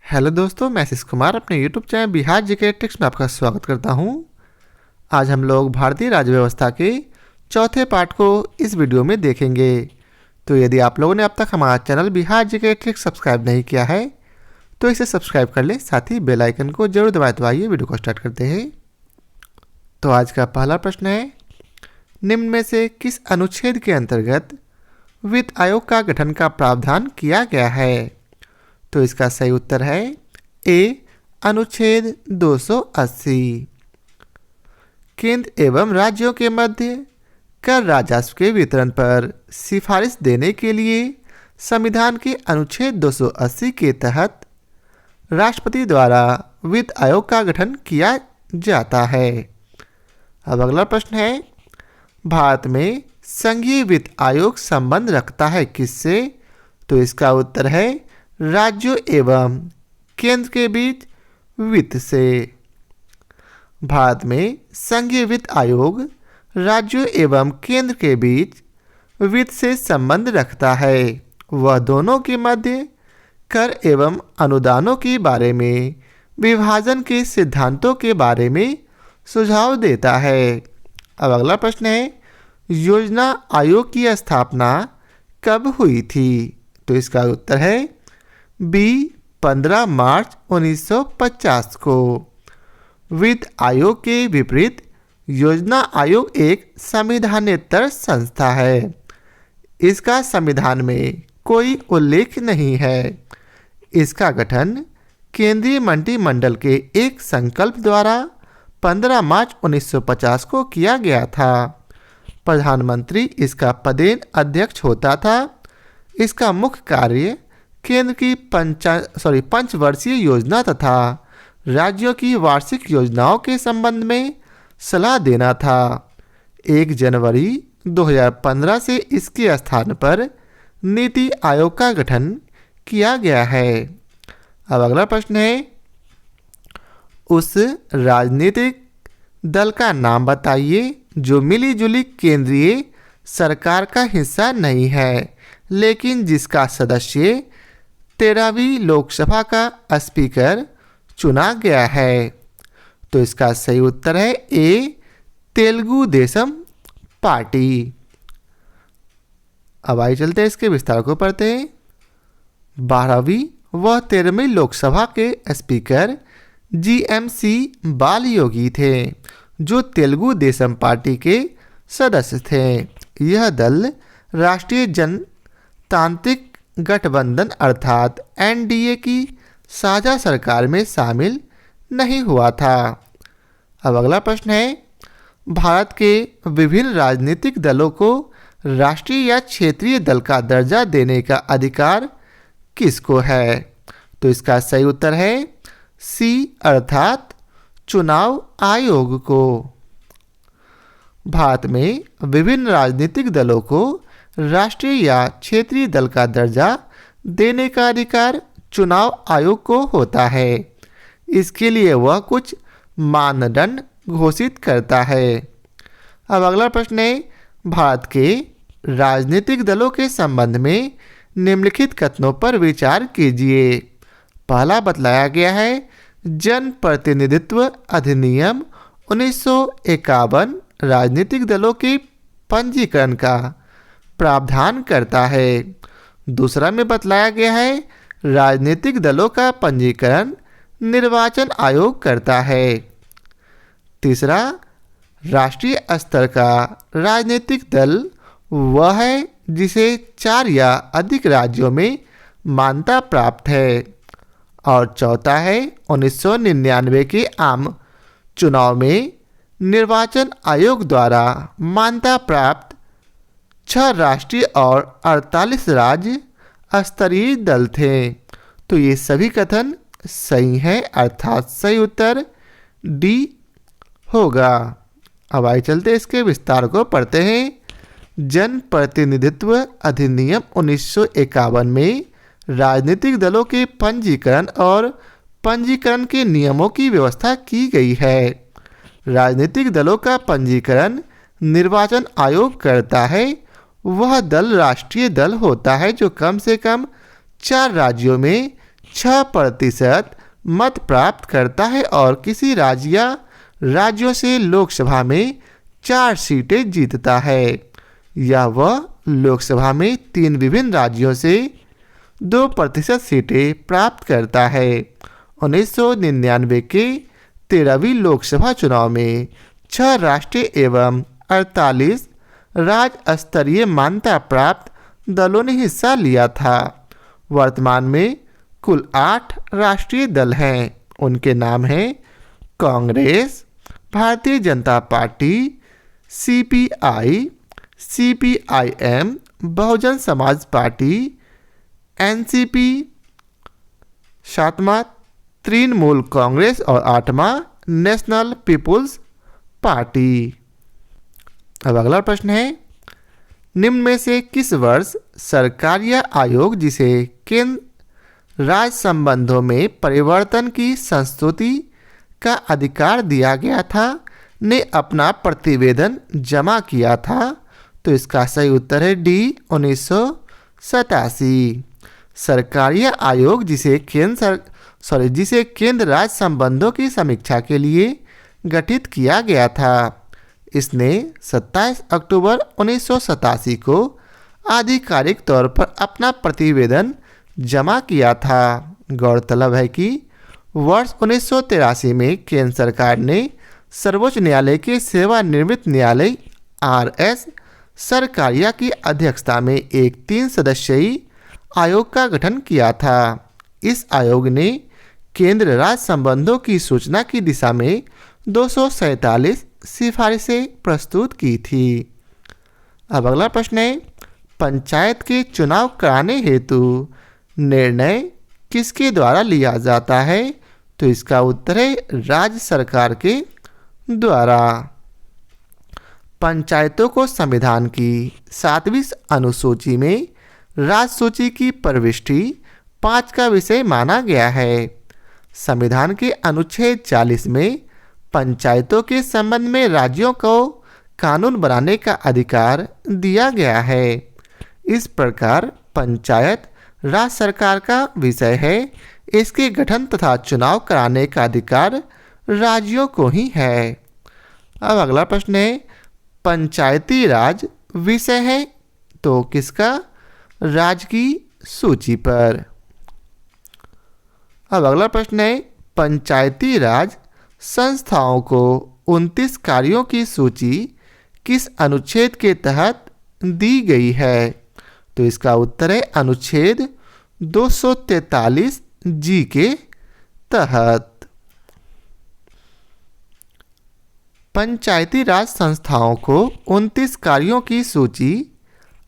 Hello दोस्तों, मैं आशीष कुमार अपने YouTube channel Bihar GK tricks में आपका स्वागत करता हूं। आज हम लोग भारतीय राज्य व्यवस्था के चौथे पार्ट को इस वीडियो में देखेंगे। तो यदि आप लोगों ने अब तक हमारा channel Bihar GK tricks subscribe नहीं किया है तो इसे सब्सक्राइब कर लें, साथ ही बेल आइकन को जरूर दबाएं। तो आइए वीडियो को स्टार्ट करते हैं। तो आज का पहला प्रश्न है, निम्न में से किस अनुच्छेद के अंतर्गत वित्त आयोग का गठन का प्रावधान किया गया है? तो इसका सही उत्तर है ए, अनुच्छेद 280। केंद्र एवं राज्यों के मध्य कर राजस्व के वितरण पर सिफारिश देने के लिए संविधान के अनुच्छेद 280 के तहत राष्ट्रपति द्वारा वित्त आयोग का गठन किया जाता है। अब अगला प्रश्न है, भारत में संघीय वित्त आयोग संबंध रखता है किससे? तो इसका उत्तर है राज्यों एवं केंद्र के बीच वित्त से। भारत में संघीय वित्त आयोग राज्यों एवं केंद्र के बीच वित्त से संबंध रखता है। वह दोनों के मध्य कर एवं अनुदानों के बारे में विभाजन के सिद्धांतों के बारे में सुझाव देता है। अब अगला प्रश्न है, योजना आयोग की स्थापना कब हुई थी? तो इसका उत्तर है बी, 15 मार्च 1950 को। वित्त आयोग के विपरीत योजना आयोग एक संविधानेतर संस्था है। इसका संविधान में कोई उल्लेख नहीं है। इसका गठन केंद्रीय मंत्रिमंडल के एक संकल्प द्वारा 15 मार्च 1950 को किया गया था। प्रधानमंत्री इसका पदेन अध्यक्ष होता था। इसका मुख्य कार्य केंद्र की पंचवर्षीय योजना तथा राज्यों की वार्षिक योजनाओं के संबंध में सलाह देना था। 1 जनवरी 2015 से इसके स्थान पर नीति आयोग का गठन किया गया है। अब अगला प्रश्न है, उस राजनीतिक दल का नाम बताइए जो मिलीजुली केंद्रीय सरकार का हिस्सा नहीं है लेकिन जिसका सदस्य 13वीं लोकसभा का स्पीकर चुना गया है। तो इसका सही उत्तर है ए, तेलुगु देशम पार्टी। अब आइए चलते हैं इसके विस्तार को पढ़ते हैं। 12वीं व 13वीं लोकसभा के स्पीकर GMC बालयोगी थे जो तेलुगु देशम पार्टी के सदस्य थे। यह दल राष्ट्रीय जनतांत्रिक गठबंधन अर्थात NDA की साझा सरकार में शामिल नहीं हुआ था। अब अगला प्रश्न है, भारत के विभिन्न राजनीतिक दलों को राष्ट्रीय या क्षेत्रीय दल का दर्जा देने का अधिकार किसको है? तो इसका सही उत्तर है सी, अर्थात चुनाव आयोग को। भारत में विभिन्न राजनीतिक दलों को राष्ट्रीय या क्षेत्रीय दल का दर्जा देने का अधिकार चुनाव आयोग को होता है। इसके लिए वह कुछ मानदंड घोषित करता है। अब अगला प्रश्न है, भारत के राजनीतिक दलों के संबंध में निम्नलिखित कथनों पर विचार कीजिए। पहला बतलाया गया है, जन प्रतिनिधित्व अधिनियम 1951 राजनीतिक दलों के पंजीकरण का प्रावधान करता है। दूसरा में बतलाया गया है, राजनीतिक दलों का पंजीकरण निर्वाचन आयोग करता है। तीसरा, राष्ट्रीय स्तर का राजनीतिक दल वह है जिसे 4 या अधिक राज्यों में मान्यता प्राप्त है। और चौथा है, 1999 के आम चुनाव में निर्वाचन आयोग द्वारा मान्यता प्राप्त 6 राष्ट्रीय और 48 राज्य स्तरीय दल थे। तो ये सभी कथन सही हैं, अर्थात सही उत्तर डी होगा। अब आइए चलते इसके विस्तार को पढ़ते हैं। जन प्रतिनिधित्व अधिनियम 1951 में राजनीतिक दलों के पंजीकरण और पंजीकरण के नियमों की व्यवस्था की गई है। राजनीतिक दलों का पंजीकरण निर्वाचन आयोग करता है। वह दल राष्ट्रीय दल होता है जो कम से कम 4 राज्यों में 6% मत प्राप्त करता है और किसी राज्य या राज्यों से लोकसभा में 4 सीटें जीतता है, या वह लोकसभा में 3 विभिन्न राज्यों से 2% सीटें प्राप्त करता है। 1999 के 13वीं लोकसभा चुनाव में 6 राष्ट्रीय एवं 48 राज्य स्तरीय मान्यता प्राप्त दलों ने हिस्सा लिया था। वर्तमान में कुल 8 राष्ट्रीय दल हैं। उनके नाम हैं Congress, Bharatiya Janata party, CPI, CPIM, Bahujan Samaj party, NCP, 7वां Trinamool Congress और 8वां नेशनल पीपुल्स पार्टी। अब अगला प्रश्न है, निम्न में से किस वर्ष सरकार या आयोग जिसे केंद्र राज्य संबंधों में परिवर्तन की संस्तुति का अधिकार दिया गया था ने अपना प्रतिवेदन जमा किया था? तो इसका सही उत्तर है डी 1987। सरकार या आयोग जिसे केंद्र राज्य संबंधों की समीक्षा के लिए गठित किया गया था, इसने 27 अक्टूबर 1987 को आधिकारिक तौर पर अपना प्रतिवेदन जमा किया था। गौरतलब है कि वर्ष 1983 में केंद्र सरकार ने सर्वोच्च न्यायालय के सेवानिवृत्त न्यायालय आरएस सरकारिया की अध्यक्षता में एक 3 सदस्यीय आयोग का गठन किया था। इस आयोग ने केंद्र राज्य संबंधों की सूचना की दिशा में 247 सिफारिशें प्रस्तुत की थी। अब अगला प्रश्न है, पंचायत के चुनाव कराने हेतु निर्णय किसके द्वारा लिया जाता है? तो इसका उत्तर है राज्य सरकार के द्वारा। पंचायतों को संविधान की 7वीं अनुसूची में राज्य सूची की प्रविष्टि 5 का विषय माना गया है। संविधान के अनुच्छेद 40 में पंचायतों के संबंध में राज्यों को कानून बनाने का अधिकार दिया गया है। इस प्रकार पंचायत राज्य सरकार का विषय है। इसके गठन तथा चुनाव कराने का अधिकार राज्यों को ही है। अब अगला प्रश्न है, पंचायती राज विषय है तो किसका? राज्य की सूची पर। अब अगला प्रश्न है, पंचायती राज संस्थाओं को 29 कार्यों की सूची किस अनुच्छेद के तहत दी गई है? तो इसका उत्तर है अनुच्छेद 243 जी के तहत। पंचायती राज संस्थाओं को 29 कार्यों की सूची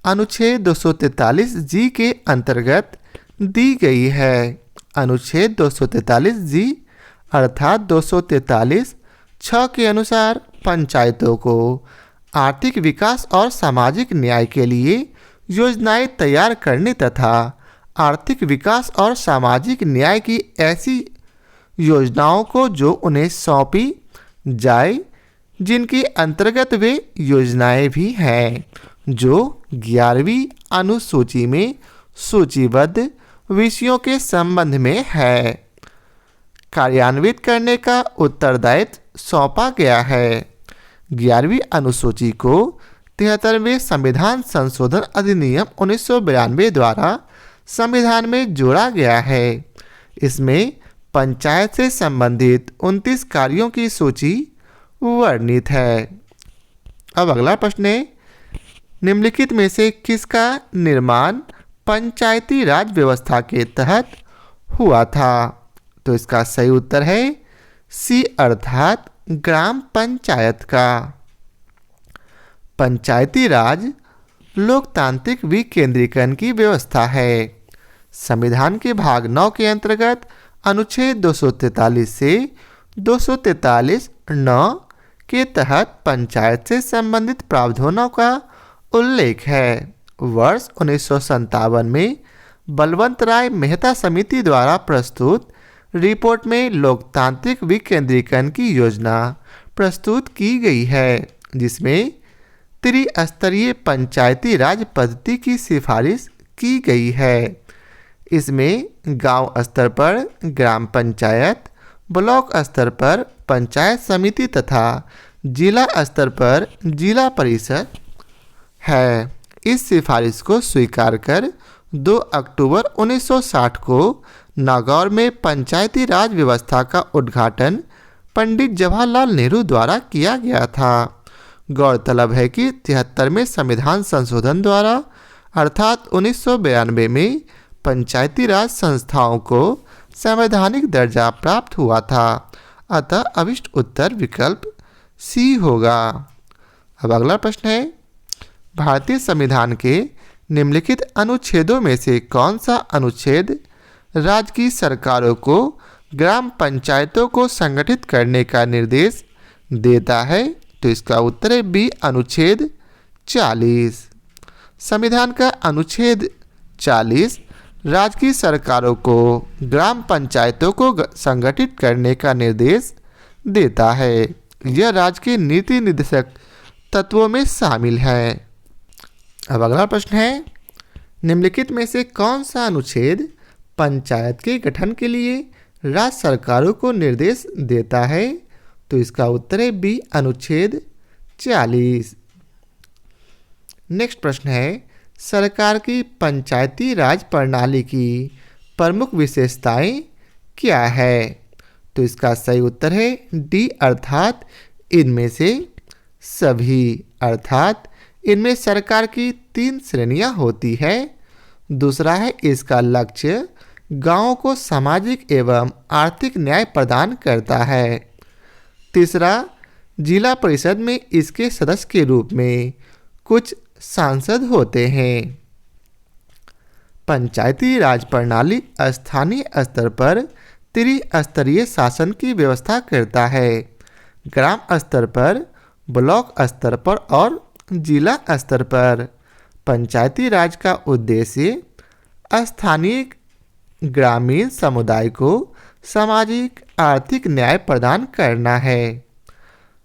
अनुच्छेद 243 जी के अंतर्गत दी गई है। अनुच्छेद 243 जी अर्थात 243 6 के अनुसार पंचायतों को आर्थिक विकास और सामाजिक न्याय के लिए योजनाएं तैयार करने तथा आर्थिक विकास और सामाजिक न्याय की ऐसी योजनाओं को जो उन्हें सौंपी जाए जिनके अंतर्गत वे योजनाएं भी हैं जो 11वीं अनुसूची में सूचीबद्ध विषयों के संबंध में है, कार्यान्वित करने का उत्तरदायित्व सौंपा गया है। 11वीं अनुसूची को 73वें संविधान संशोधन अधिनियम 1992 द्वारा संविधान में जोड़ा गया है। इसमें पंचायत से संबंधित 29 कार्यों की सूची वर्णित है। अब अगला प्रश्न है, निम्नलिखित में से किसका निर्माण पंचायती राज व्यवस्था के तहत हुआ था? तो इसका सही उत्तर है सी अर्थात ग्राम पंचायत का। पंचायती राज लोकतांत्रिक विकेंद्रीकरण की व्यवस्था है। संविधान के भाग 9 के अंतर्गत अनुच्छेद 243 से 243(9) के तहत पंचायत से संबंधित प्रावधानों का उल्लेख है। वर्ष 1957 में बलवंत राय मेहता समिति द्वारा प्रस्तुत रिपोर्ट में लोकतांत्रिक विकेंद्रीकरण की योजना प्रस्तुत की गई है, जिसमें त्रिस्तरीय पंचायती राज पद्धति की सिफारिश की गई है। इसमें गांव स्तर पर ग्राम पंचायत, ब्लॉक स्तर पर पंचायत समिति तथा जिला स्तर पर जिला परिषद है। इस सिफारिश को स्वीकार कर 2 अक्टूबर 1960 को नागौर में पंचायती राज व्यवस्था का उद्घाटन पंडित जवाहरलाल नेहरू द्वारा किया गया था। गौरतलब है कि 73वें संविधान संशोधन द्वारा अर्थात 1992 में पंचायती राज संस्थाओं को संवैधानिक दर्जा प्राप्त हुआ था। अतः अभिष्ट उत्तर विकल्प सी होगा। अब अगला प्रश्न है, भारतीय संविधान के निम्नलिखित अनुच्छेदों में से कौन सा अनुच्छेद राज्य की सरकारों को ग्राम पंचायतों को संगठित करने का निर्देश देता है? तो इसका उत्तर है बी, अनुच्छेद 40। संविधान का अनुच्छेद 40 राज्य की सरकारों को ग्राम पंचायतों को संगठित करने का निर्देश देता है। यह राज्य के नीति निर्देशक तत्वों में शामिल है। अब अगला प्रश्न है, निम्नलिखित में से कौन सा अनुच्छेद पंचायत के गठन के लिए राज्य सरकारों को निर्देश देता है? तो इसका उत्तर है बी, अनुच्छेद 40। नेक्स्ट प्रश्न है, सरकार की पंचायती राज प्रणाली की प्रमुख विशेषताएं क्या है? तो इसका सही उत्तर है डी, अर्थात इनमें से सभी। अर्थात इनमें सरकार की 3 श्रेणियां होती है। दूसरा है, इसका लक्ष्य गांवों को सामाजिक एवं आर्थिक न्याय प्रदान करता है। तीसरा, जिला परिषद में इसके सदस्य के रूप में कुछ सांसद होते हैं। पंचायती राज प्रणाली स्थानीय स्तर पर त्रिस्तरीय शासन की व्यवस्था करता है। ग्राम स्तर पर, ब्लॉक स्तर पर और जिला स्तर पर। पंचायती राज का उद्देश्य स्थानीय ग्रामीण समुदाय को सामाजिक आर्थिक न्याय प्रदान करना है।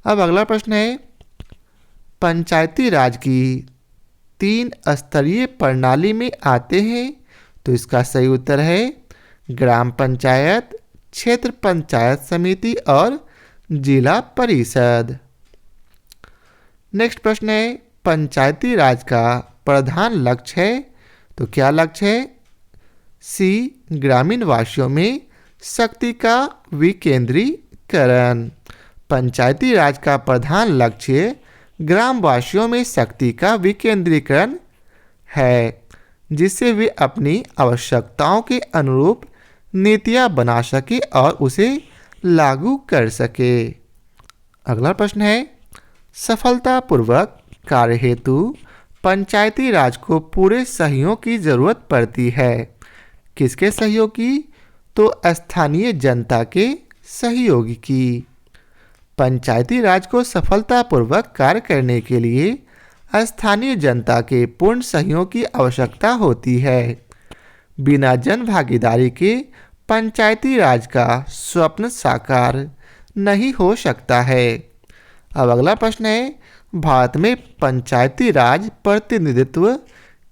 अब अगला प्रश्न है, पंचायती राज की 3 स्तरीय प्रणाली में आते हैं। तो इसका सही उत्तर है ग्राम पंचायत, क्षेत्र पंचायत समिति और जिला परिषद। नेक्स्ट प्रश्न है, पंचायती राज का प्रधान लक्ष्य है। तो क्या लक्ष्य है? सी, ग्रामीण वासियों में शक्ति का विकेंद्रीकरण। पंचायती राज का प्रधान लक्ष्य ग्रामवासियों में शक्ति का विकेंद्रीकरण है, जिससे वे अपनी आवश्यकताओं के अनुरूप नीतियां बना सके और उसे लागू कर सके। अगला प्रश्न है, सफलतापूर्वक कार्य हेतु पंचायती राज को पूरे सहयोग की जरूरत पड़ती है। किसके सहयोग की? तो स्थानीय जनता के सहयोग की। पंचायती राज को सफलतापूर्वक कार्य करने के लिए स्थानीय जनता के पूर्ण सहयोग की आवश्यकता होती है। बिना जन भागीदारी के पंचायती राज का स्वप्न साकार नहीं हो सकता है। अब अगला प्रश्न है, भारत में पंचायती राज प्रतिनिधित्व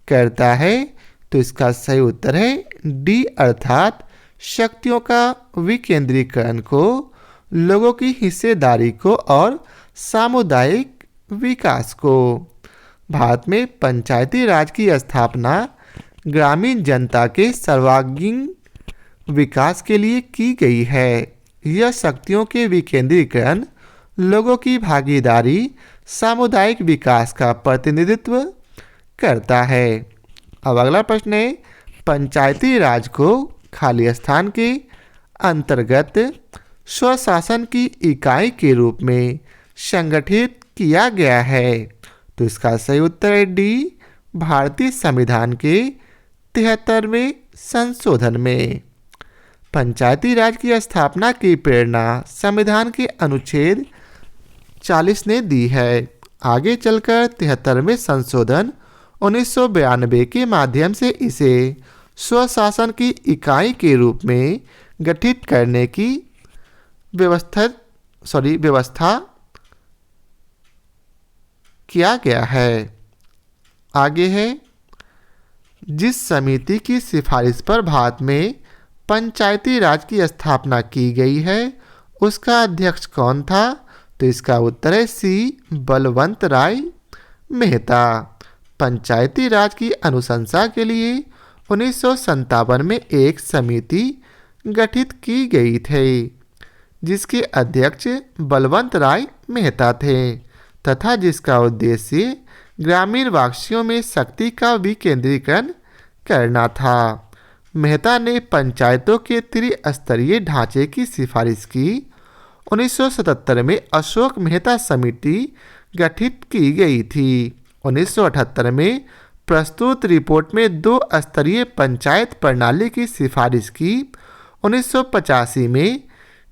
करता है। तो इसका सही उत्तर है डी, अर्थात शक्तियों का विकेंद्रीकरण को, लोगों की हिस्सेदारी को और सामुदायिक विकास को। भारत में पंचायती राज की स्थापना ग्रामीण जनता के सर्वांगीण विकास के लिए की गई है। यह शक्तियों के विकेंद्रीकरण, लोगों की भागीदारी, सामुदायिक विकास का प्रतिनिधित्व करता है। अब अगला प्रश्न है, पंचायती राज को खाली स्थान के अंतर्गत स्वशासन की इकाई के रूप में संगठित किया गया है। तो इसका सही उत्तर है डी, भारतीय संविधान के 73वें संशोधन में। पंचायती राज की स्थापना की प्रेरणा संविधान के अनुच्छेद 40 ने दी है। आगे चलकर 73वें संशोधन 1992 के माध्यम से इसे स्वशासन की इकाई के रूप में गठित करने की व्यवस्था किया गया है। आगे है, जिस समिति की सिफारिश पर भारत में पंचायती राज की स्थापना की गई है उसका अध्यक्ष कौन था? तो इसका उत्तर है सी, बलवंत राय मेहता। पंचायती राज की अनुशंसा के लिए 1957 में एक समिति गठित की गई थी जिसके अध्यक्ष बलवंत राय मेहता थे तथा जिसका उद्देश्य ग्रामीण वासियों में शक्ति का विकेंद्रीकरण करना था। मेहता ने पंचायतों के त्रिस्तरीय ढांचे की सिफारिश की। 1977 में अशोक मेहता समिति गठित की गई थी। 1978 में प्रस्तुत रिपोर्ट में 2 स्तरीय पंचायत प्रणाली की सिफारिश की। 1985 में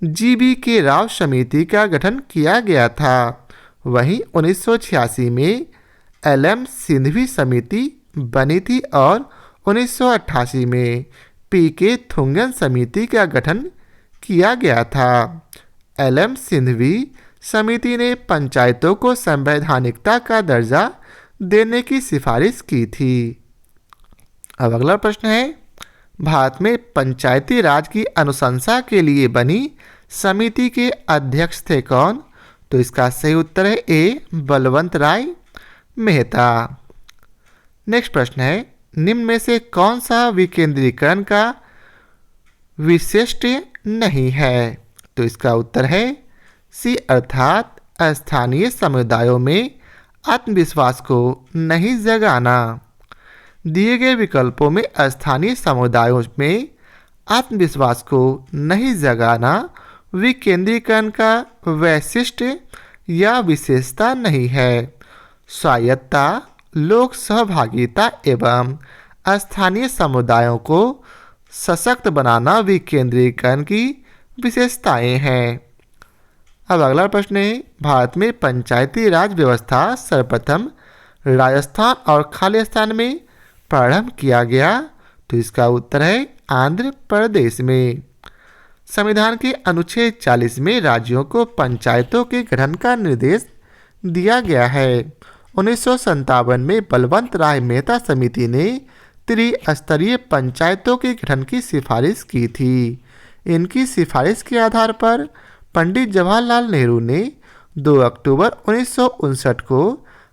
GBK राव समिति का गठन किया गया था। वहीं 1986 में LM सिंघवी समिति बनी थी और 1988 में PK थुंगन समिति का गठन किया गया था। LM सिंघवी समिति ने पंचायतों को संवैधानिकता का दर्जा देने की सिफारिश की थी। अब अगला प्रश्न है, भारत में पंचायती राज की अनुशंसा के लिए बनी समिति के अध्यक्ष थे कौन? तो इसका सही उत्तर है ए, बलवंत राय मेहता। नेक्स्ट प्रश्न है, निम्न में से कौन सा विकेंद्रीकरण का विशिष्ट नहीं है? तो इसका उत्तर है सी, अर्थात स्थानीय समुदायों में आत्मविश्वास को नहीं जगाना। दिए गए विकल्पों में स्थानीय समुदायों में आत्मविश्वास को नहीं जगाना विकेंद्रीकरण का वैशिष्ट या विशेषता नहीं है। स्वायत्तता, लोक सहभागिता एवं स्थानीय समुदायों को सशक्त बनाना विकेंद्रीकरण की विशेषताएं हैं। अब अगला प्रश्न है, भारत में पंचायती राज व्यवस्था सर्वप्रथम राजस्थान और खालिस्तान में प्रारंभ किया गया। तो इसका उत्तर है आंध्र प्रदेश में। संविधान के अनुच्छेद 40 में राज्यों को पंचायतों के गठन का निर्देश दिया गया है। 1957 में बलवंत राय मेहता समिति ने त्रिस्तरीय पंचायतों के गठन की सिफारिश की थी। इनकी सिफारिश के आधार पर पंडित जवाहरलाल नेहरू ने 2 अक्टूबर 1959 को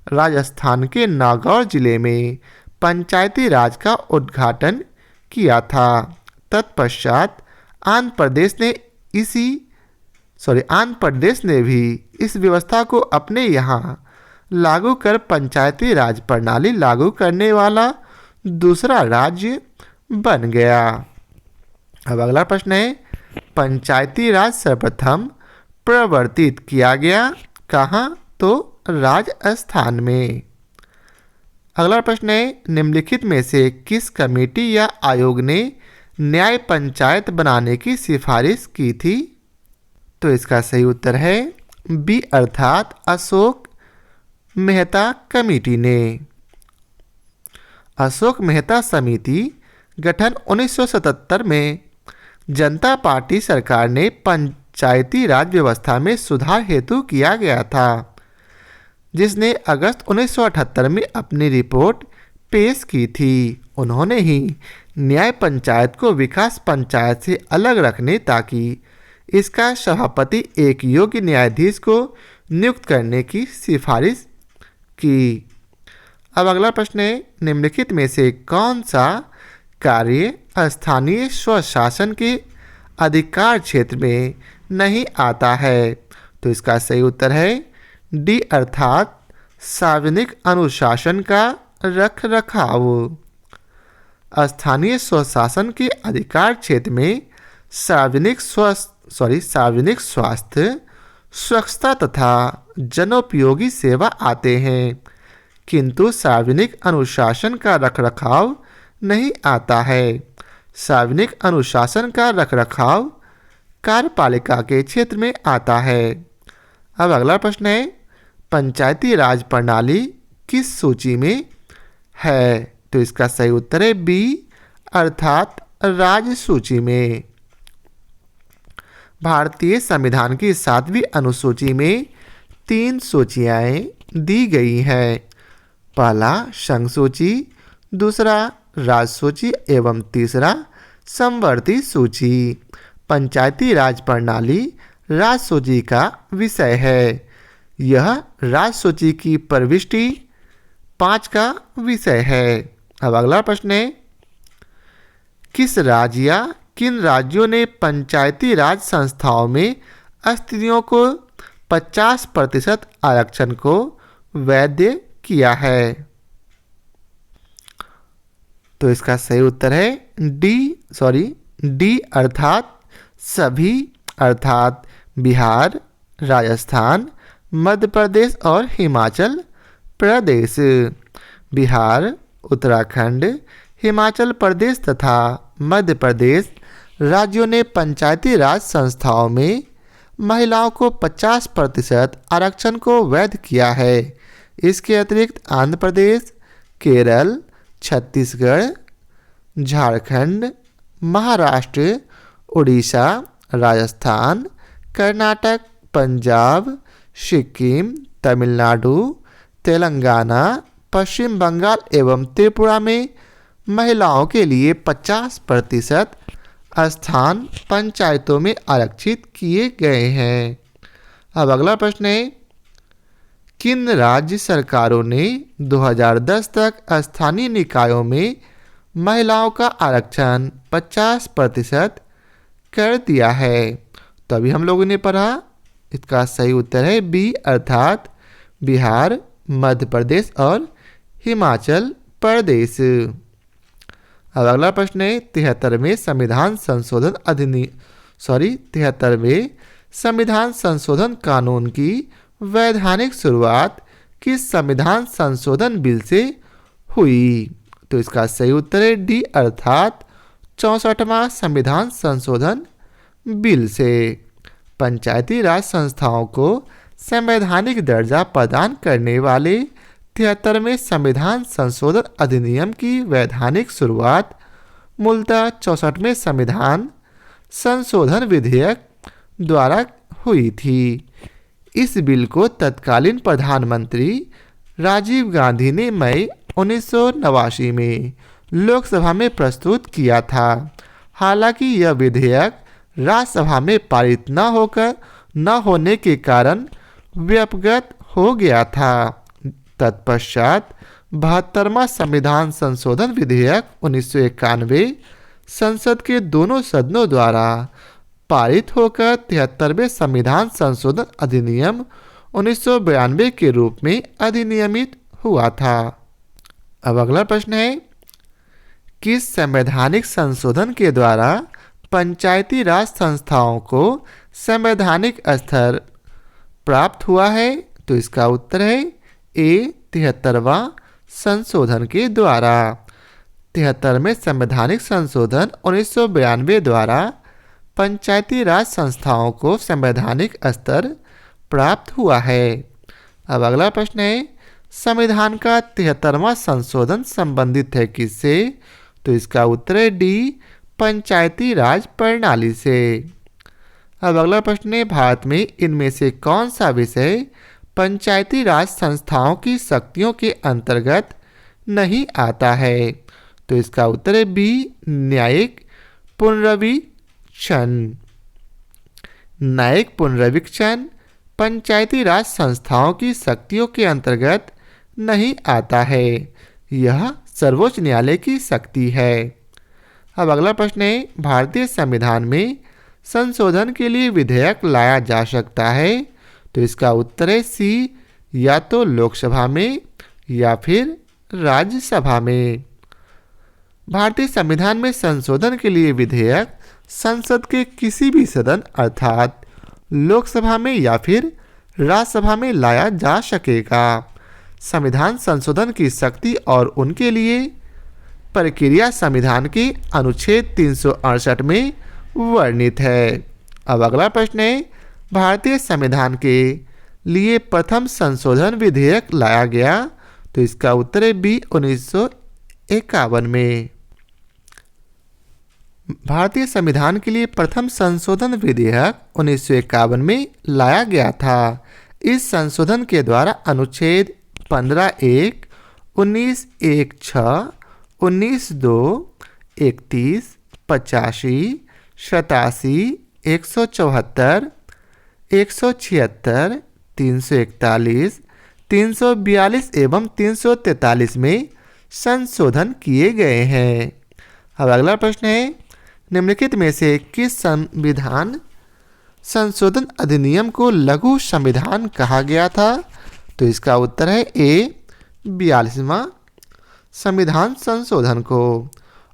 राजस्थान के नागौर जिले में पंचायती राज का उद्घाटन किया था। तत्पश्चात आंध्र प्रदेश ने भी इस व्यवस्था को अपने यहाँ लागू कर पंचायती राज प्रणाली लागू करने वाला दूसरा राज्य बन गया। अब अगला प्रश्न है, पंचायती राज सर्वप्रथम प्रवर्तित किया गया कहाँ? तो राजस्थान में। अगला प्रश्न है, निम्नलिखित में से किस कमेटी या आयोग ने न्याय पंचायत बनाने की सिफारिश की थी? तो इसका सही उत्तर है बी, अर्थात अशोक मेहता कमेटी ने। अशोक मेहता समिति गठन 1977 में जनता पार्टी सरकार ने पंचायती राज व्यवस्था में सुधार हेतु किया गया था, जिसने अगस्त 1978 में अपनी रिपोर्ट पेश की थी। उन्होंने ही न्याय पंचायत को विकास पंचायत से अलग रखने ताकि इसका सभापति एक योग्य न्यायाधीश को नियुक्त करने की सिफारिश की। अब अगला प्रश्न है, निम्नलिखित में से कौन सा कार्य स्थानीय स्वशासन के अधिकार क्षेत्र में नहीं आता है? तो इसका सही उत्तर है डी, अर्थात सार्वजनिक अनुशासन का रखरखाव। स्थानीय स्वशासन के अधिकार क्षेत्र में सार्वजनिक स्वास्थ्य, स्वच्छता तथा जनोपयोगी सेवा आते हैं, किंतु सार्वजनिक अनुशासन का रखरखाव नहीं आता है। सार्वजनिक अनुशासन का रखरखाव कार्यपालिका के क्षेत्र में आता है। अब अगला प्रश्न है, पंचायती राज प्रणाली किस सूची में है? तो इसका सही उत्तर है बी, अर्थात राज्य सूची में। भारतीय संविधान की 7वीं अनुसूची में 3 सूचियाँ दी गई हैं। पहला संघ सूची, दूसरा राजसूची एवं तीसरा समवर्ती सूची। पंचायती राज प्रणाली राजसूची का विषय है। यह राजसूची की प्रविष्टि 5 का विषय है। अब अगला प्रश्न है, किस राज्य या किन राज्यों ने पंचायती राज संस्थाओं में स्त्रियों को 50% आरक्षण को वैध किया है? तो इसका सही उत्तर है डी अर्थात सभी, अर्थात बिहार, राजस्थान, मध्य प्रदेश और हिमाचल प्रदेश। बिहार, उत्तराखंड, हिमाचल प्रदेश तथा मध्य प्रदेश राज्यों ने पंचायती राज संस्थाओं में महिलाओं को 50% आरक्षण को वैध किया है। इसके अतिरिक्त आंध्र प्रदेश, केरल, छत्तीसगढ़, झारखंड, महाराष्ट्र, उड़ीसा, राजस्थान, कर्नाटक, पंजाब, सिक्किम, तमिलनाडु, तेलंगाना, पश्चिम बंगाल एवं त्रिपुरा में महिलाओं के लिए 50% स्थान पंचायतों में आरक्षित किए गए हैं। अब अगला प्रश्न है, किन राज्य सरकारों ने 2010 तक स्थानीय निकायों में महिलाओं का आरक्षण 50% कर दिया है? तो अभी हम लोगों ने पढ़ा, इसका सही उत्तर है बी अर्थात बिहार, मध्य प्रदेश और हिमाचल प्रदेश। अब अगला प्रश्न है, 73वें संविधान संशोधन कानून की वैधानिक शुरुआत किस संविधान संशोधन बिल से हुई? तो इसका सही उत्तर है डी अर्थात 64वां संविधान संशोधन बिल से। पंचायती राज संस्थाओं को संवैधानिक दर्जा प्रदान करने वाले 73वें संविधान संशोधन अधिनियम की वैधानिक शुरुआत मूलतः 64वें संविधान संशोधन विधेयक द्वारा हुई थी। इस बिल को तत्कालीन प्रधानमंत्री राजीव गांधी ने मई 1989 में लोकसभा में प्रस्तुत किया था। हालांकि यह विधेयक राज्यसभा में पारित न होने के कारण व्यपगत हो गया था। तत्पश्चात 72वां संविधान संशोधन विधेयक 1991 संसद के दोनों सदनों द्वारा पारित होकर 73वें संविधान संशोधन अधिनियम 1992 के रूप में अधिनियमित हुआ था। अब अगला प्रश्न है, किस संवैधानिक संशोधन के द्वारा पंचायती राज संस्थाओं को संवैधानिक स्तर प्राप्त हुआ है? तो इसका उत्तर है ए 73वां संशोधन के द्वारा। 73वें संवैधानिक संशोधन 1992 द्वारा पंचायती राज संस्थाओं को संवैधानिक स्तर प्राप्त हुआ है। अब अगला प्रश्न है, संविधान का 73वां संशोधन संबंधित है किससे? तो इसका उत्तर है डी पंचायती राज प्रणाली से। अब अगला प्रश्न है, भारत में इनमें से कौन सा विषय पंचायती राज संस्थाओं की शक्तियों के अंतर्गत नहीं आता है? तो इसका उत्तर है बी न्यायिक पुनर्विवेचन। न्यायिक पुनर्विवेचन पंचायती राज संस्थाओं की शक्तियों के अंतर्गत नहीं आता है, यह सर्वोच्च न्यायालय की शक्ति है। अब अगला प्रश्न है, भारतीय संविधान में संशोधन के लिए विधेयक लाया जा सकता है? तो इसका उत्तर है सी या तो लोकसभा में या फिर राज्यसभा में। भारतीय संविधान में संशोधन के लिए विधेयक संसद के किसी भी सदन अर्थात लोकसभा में या फिर राज्यसभा में लाया जा सकेगा। संविधान संशोधन की शक्ति और उनके लिए प्रक्रिया संविधान के अनुच्छेद 368 में वर्णित है। अब अगला प्रश्न है, भारतीय संविधान के लिए प्रथम संशोधन विधेयक लाया गया? तो इसका उत्तर है बी 1951 में। भारतीय संविधान के लिए प्रथम संशोधन विधेयक 1951 में लाया गया था। इस संशोधन के द्वारा अनुच्छेद 15(1), 19(1)(6), 19/2, 31, 85, 87, 174, 176, 341, 342 एवं 343 में संशोधन किए गए हैं। अब अगला प्रश्न है, निम्नलिखित में से किस संविधान संशोधन अधिनियम को लघु संविधान कहा गया था? तो इसका उत्तर है ए 42वां संविधान संशोधन को।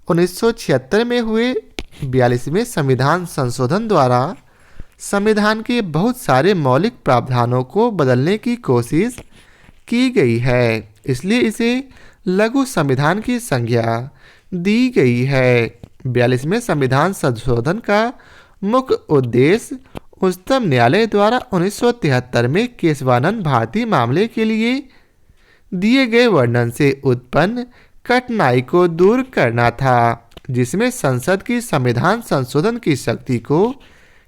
1976 में हुए 42वें संविधान संशोधन द्वारा संविधान के बहुत सारे मौलिक प्रावधानों को बदलने की कोशिश की गई है, इसलिए इसे लघु संविधान की संज्ञा दी गई है। 42वें संविधान संशोधन का मुख्य उद्देश्य उच्चतम न्यायालय द्वारा 1973 में केशवानंद भारती मामले के लिए दिए गए वर्णन से उत्पन्न कठिनाई को दूर करना था, जिसमें संसद की संविधान संशोधन की शक्ति को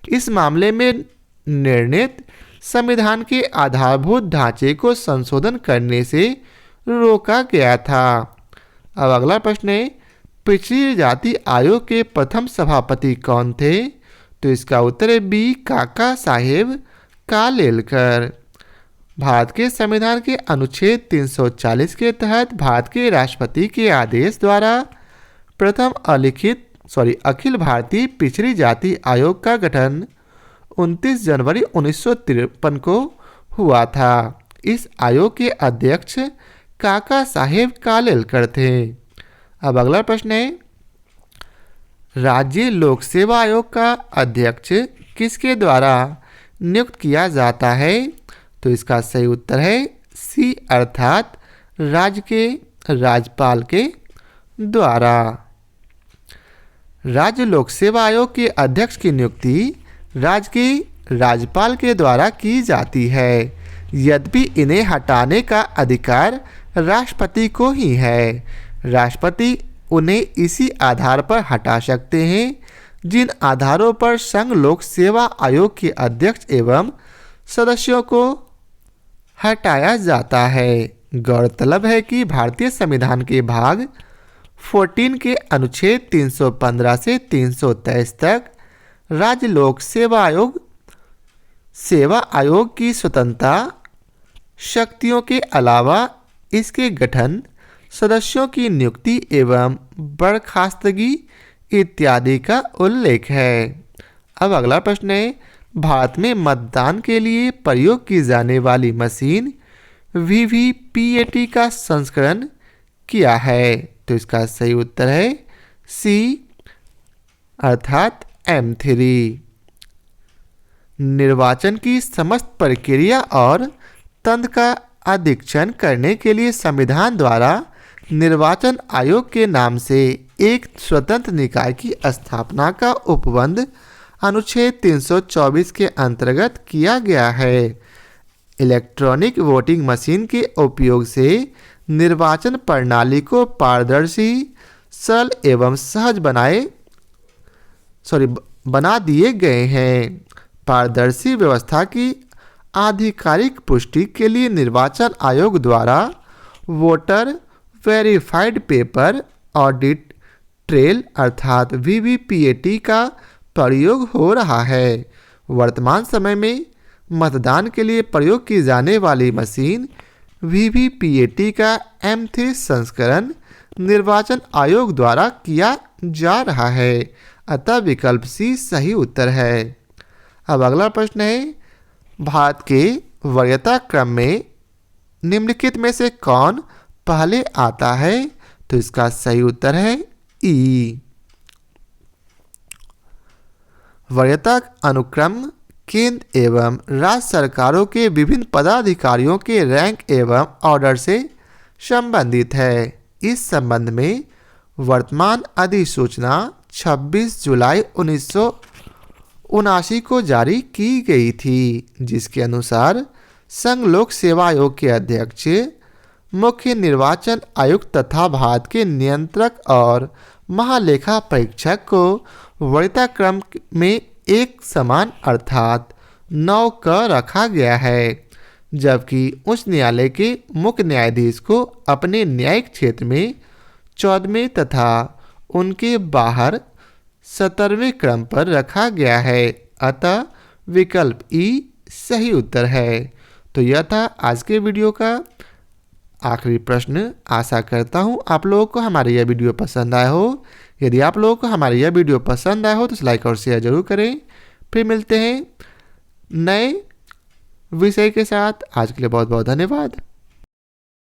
इस मामले में निर्णित संविधान के आधारभूत ढांचे को संशोधन करने से रोका गया था। अब अगला प्रश्न है, पिछड़ी जाति आयोग के प्रथम सभापति कौन थे? तो इसका उत्तर है बी काका साहेब कालेलकर। भारत के संविधान के अनुच्छेद 340 के तहत भारत के राष्ट्रपति के आदेश द्वारा प्रथम अखिल भारतीय पिछड़ी जाति आयोग का गठन 29 जनवरी 1953 को हुआ था। इस आयोग के अध्यक्ष काका साहेब कालेलकर थे। अब अगला प्रश्न है, राज्य लोक सेवा आयोग का अध्यक्ष किसके द्वारा नियुक्त किया जाता है? तो इसका सही उत्तर है सी अर्थात राज्य के राज्यपाल के द्वारा। राज्य लोक सेवा आयोग के अध्यक्ष की नियुक्ति राज्य के राज्यपाल के द्वारा की जाती है, यद्यपि इन्हें हटाने का अधिकार राष्ट्रपति को ही है। राष्ट्रपति उन्हें इसी आधार पर हटा सकते हैं जिन आधारों पर संघ लोक सेवा आयोग के अध्यक्ष एवं सदस्यों को हटाया जाता है। गौरतलब है कि भारतीय संविधान के भाग 14 के अनुच्छेद 315 से 323 तक राज्य लोक सेवा आयोग की स्वतंत्रता शक्तियों के अलावा इसके गठन, सदस्यों की नियुक्ति एवं बर्खास्तगी इत्यादि का उल्लेख है। अब अगला प्रश्न है, भारत में मतदान के लिए प्रयोग की जाने वाली मशीन वीवीपीएटी का संस्करण क्या है? तो इसका सही उत्तर है सी अर्थात M3। निर्वाचन की समस्त प्रक्रिया और तंत्र का अधीक्षण करने के लिए संविधान द्वारा निर्वाचन आयोग के नाम से एक स्वतंत्र निकाय की स्थापना का उपबंध अनुच्छेद 324 के अंतर्गत किया गया है। इलेक्ट्रॉनिक वोटिंग मशीन के उपयोग से निर्वाचन प्रणाली को पारदर्शी, सरल एवं सहज बना दिए गए हैं। पारदर्शी व्यवस्था की आधिकारिक पुष्टि के लिए निर्वाचन आयोग द्वारा voter verified paper audit trail अर्थात वीवीपीएटी का प्रयोग हो रहा है। वर्तमान समय में मतदान के लिए प्रयोग की जाने वाली मशीन वीवीपीएटी का M3 संस्करण निर्वाचन आयोग द्वारा किया जा रहा है, अतः विकल्प सी सही उत्तर है। अब अगला प्रश्न है, भारत के वरीयता क्रम में निम्नलिखित में से कौन पहले आता है? तो इसका सही उत्तर है ई। वरीयता अनुक्रम केंद्र एवं राज्य सरकारों के विभिन्न पदाधिकारियों के रैंक एवं ऑर्डर से संबंधित है। इस संबंध में वर्तमान अधिसूचना 26 जुलाई 1979 को जारी की गई थी, जिसके अनुसार संघ लोक सेवा आयोग के अध्यक्ष मुख्य निर्वाचन आयुक्त तथा भारत के नियंत्रक और महालेखा परीक्षक को वरीयता क्रम में एक समान अर्थात 9 क रखा गया है, जबकि उच्च न्यायालय के मुख्य न्यायाधीश को अपने न्यायिक क्षेत्र में 14वें तथा उनके बाहर 17वें क्रम पर रखा गया है। अतः विकल्प ई सही उत्तर है। तो यह था आज के वीडियो का आखिरी प्रश्न। आशा करता हूँ आप लोगों को हमारी यह वीडियो पसंद आया हो। यदि आप लोगों को हमारी यह वीडियो पसंद आया हो तो लाइक और शेयर जरूर करें। फिर मिलते हैं नए विषय के साथ। आज के लिए बहुत बहुत धन्यवाद।